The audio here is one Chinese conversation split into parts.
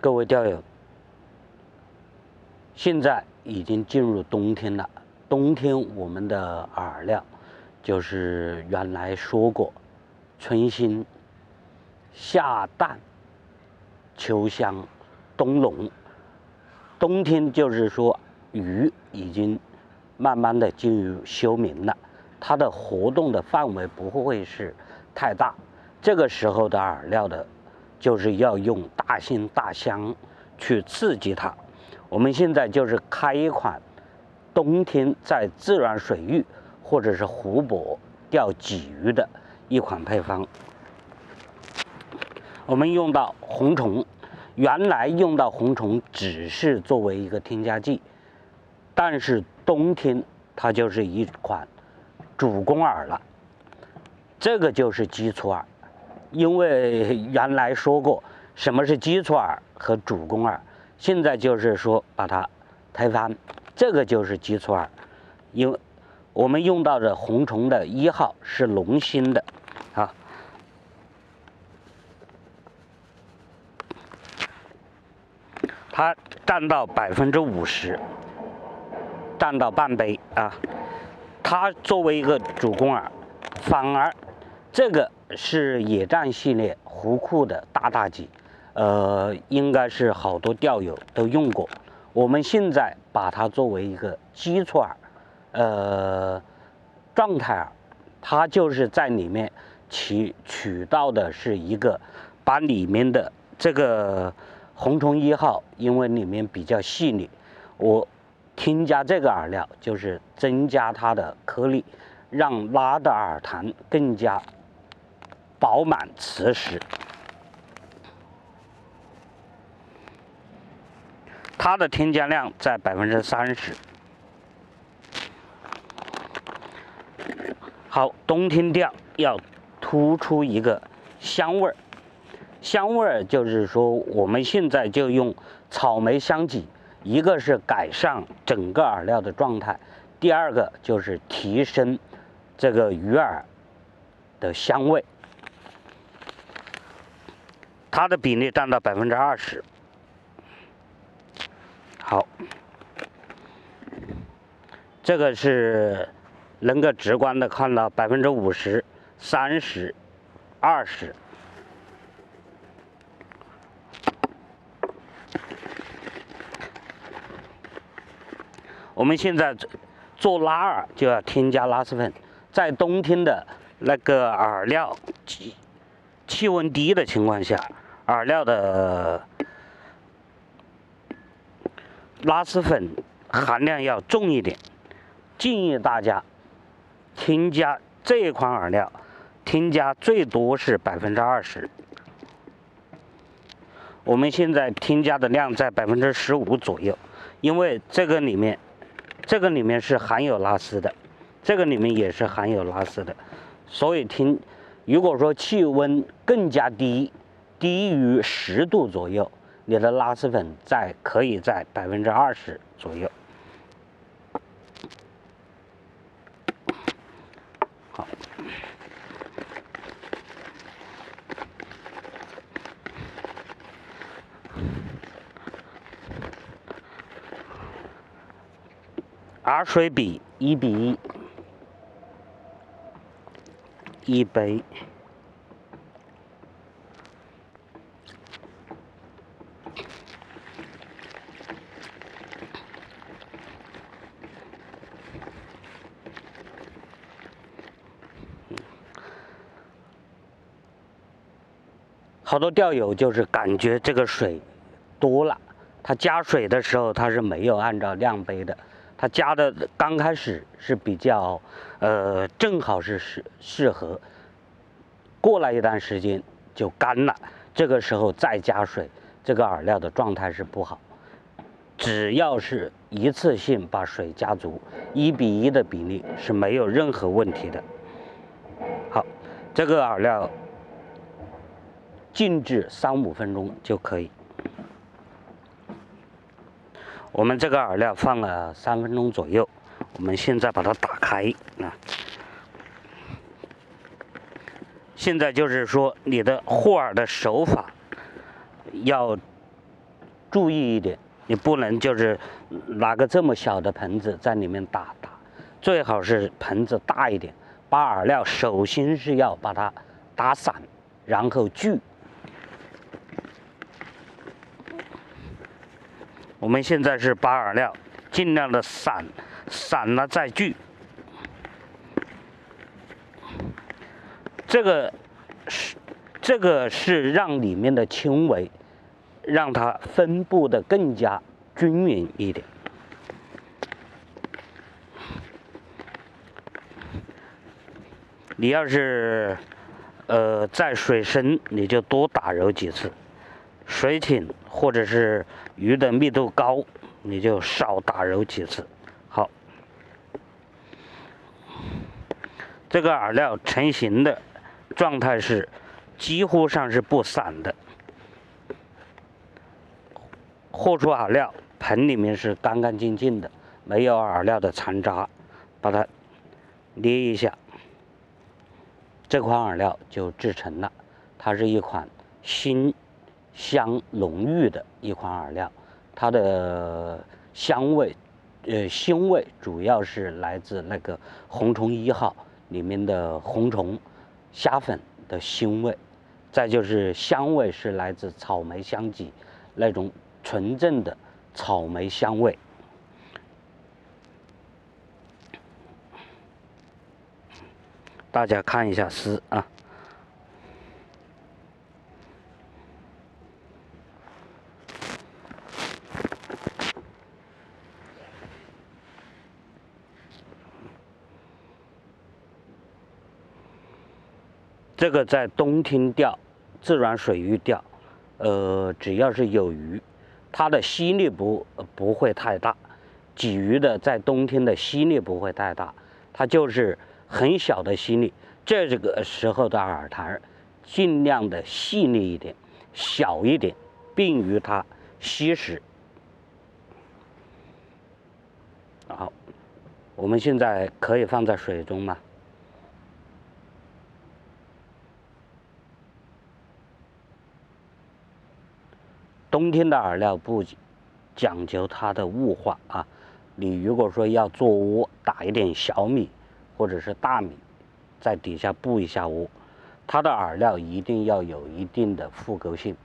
各位钓友，现在已经进入冬天了。冬天我们的饵料就是原来说过，春兴、夏旦、秋香、冬拢。冬天就是说鱼已经慢慢的进入休眠了，它的活动的范围不会是太大。这个时候的饵料的就是要用大锌、大香去刺激它。我们现在就是开一款冬天在自然水域或者是湖泊钓鲫鱼的一款配方。我们用到红虫，原来用到红虫只是作为一个添加剂，但是冬天它就是一款主攻饵了。这个就是基础饵，因为原来说过什么是基础饵和主攻饵，现在就是说把它推翻，这个就是基础饵。因为我们用到的红虫的1号是龙芯的啊，它占到50%，占到半杯啊。它作为一个主攻饵，反而这个是野战系列湖库的大鲫，应该是好多钓友都用过。我们现在把它作为一个基础饵，状态饵，它就是在里面取到的是一个把里面的这个红虫1号，因为里面比较细腻，我添加这个饵料就是增加它的颗粒，让拉的饵潭更加饱满瓷实。它的添加量在30%。好，冬天钓要突出一个香味儿。香味儿就是说，我们现在就用草莓香鲫，一个是改善整个饵料的状态，第二个就是提升这个鱼饵的香味。它的比例占到20%。好，这个是能够直观的看到50%、30%、20%。我们现在做拉饵就要添加拉丝粉，在冬天的那个饵料气温低的情况下，饵料的拉丝粉含量要重一点，建议大家添加这一款饵料，添加最多是20%。我们现在添加的量在15%左右，因为这个里面是含有拉丝的，这个里面也是含有拉丝的，所以如果说气温更加低于10度左右，你的拉丝粉可以在20%左右。好，饵水比1比1，一杯。好多钓友就是感觉这个水多了，他加水的时候他是没有按照量杯的，他加的刚开始是比较正好是适合，过了一段时间就干了，这个时候再加水，这个饵料的状态是不好。只要是一次性把水加足，1比1的比例是没有任何问题的。好，这个饵料静置3-5分钟就可以。我们这个饵料放了3分钟左右，我们现在把它打开啊。现在就是说，你的护饵的手法要注意一点，你不能就是拿个这么小的盆子在里面打，最好是盆子大一点。把饵料首先是要把它打散，然后聚。我们现在是把饵料尽量的散了再聚。这个是让里面的纤维让它分布的更加均匀一点。你要是在水深，你就多打揉几次；水浅或者是鱼的密度高，你就少打揉几次。好，这个饵料成型的状态是几乎上是不散的。和出饵料，盆里面是干干净净的，没有饵料的残渣，把它捏一下。这款饵料就制成了，它是一款辛香浓郁的一款饵料，它的香味，腥味主要是来自那个红虫1号里面的红虫虾粉的腥味，再就是香味是来自草莓香鸡那种纯正的草莓香味。大家看一下丝啊，这个在冬天钓，自然水域钓，只要是有鱼，它的吸力不会太大，鲫鱼的在冬天的吸力不会太大，它就是很小的吸力。这个时候的饵台尽量的细腻一点，小一点，便于它吸食。好，我们现在可以放在水中吗？冬天的饵料不讲究它的雾化啊，你如果说要做窝，打一点小米或者是大米，在底下布一下窝，它的饵料一定要有一定的复勾性，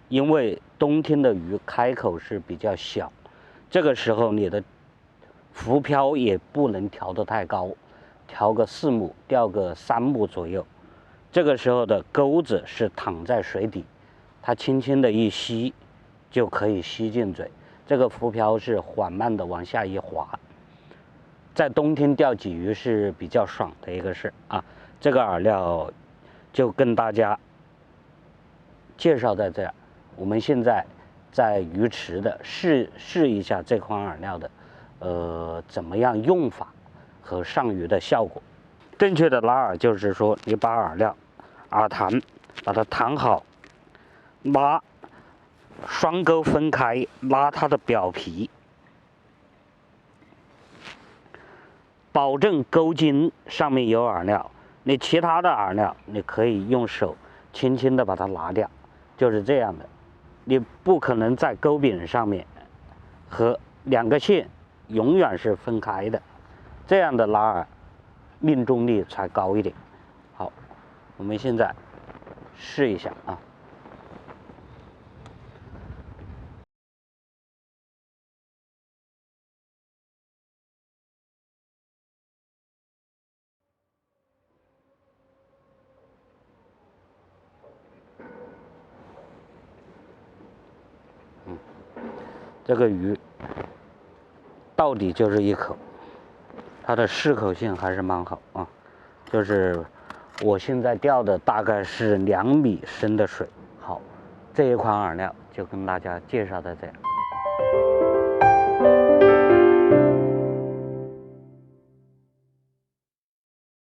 因为冬天的鱼开口是比较小，这个时候你的浮漂也不能调得太高，调个4目，钓个3目左右，这个时候的钩子是躺在水底，它轻轻的一吸就可以吸进嘴，这个浮漂是缓慢的往下一滑。在冬天钓鲫鱼是比较爽的一个事啊，这个饵料就跟大家介绍在这儿。我们现在在鱼池的试一下这款饵料的怎么样用法和上鱼的效果。正确的拉饵就是说，你把饵料饵弹把它弹好，拉双钩分开，拉它的表皮，保证钩筋上面有饵料。你其他的饵料你可以用手轻轻的把它拿掉，就是这样的。你不可能在钩柄上面和2个线永远是分开的，这样的拉饵命中率才高一点。好，我们现在试一下啊。这个鱼到底就是一口，它的适口性还是蛮好啊。就是我现在钓的大概是2米深的水。好，这一款饵料就跟大家介绍到这儿。